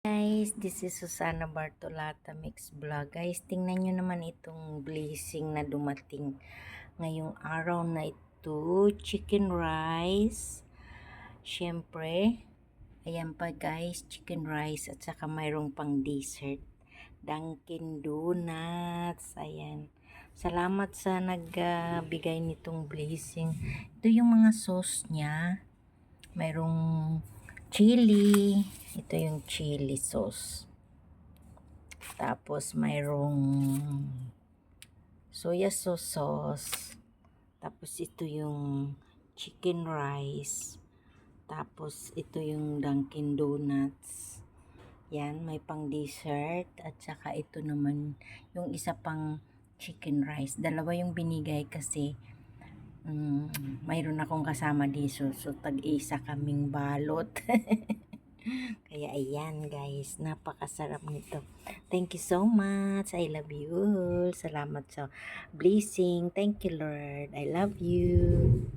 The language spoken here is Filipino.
Guys, this is Susana Bartolata Mix Vlog. Guys, tingnan nyo naman itong blessing na dumating ngayong araw na ito. Chicken rice. Siyempre, ayan pa guys, chicken rice at saka mayroong pang dessert. Dunkin Donuts. Ayan. Salamat sa nagbigay nitong blessing. Ito yung mga sauce niya. Mayroong chili. Ito yung chili sauce. Tapos mayroong soya sauce. Tapos ito yung chicken rice. Tapos ito yung Dunkin Donuts. Yan, may pang dessert. At saka ito naman yung isa pang chicken rice. Dalawa yung binigay kasi mayroon akong kasama dito. So tag-isa kaming balot. Kaya ayan guys, napakasarap nito. Thank you so much. I love you all. Salamat sa blessing. Thank you Lord. I love you.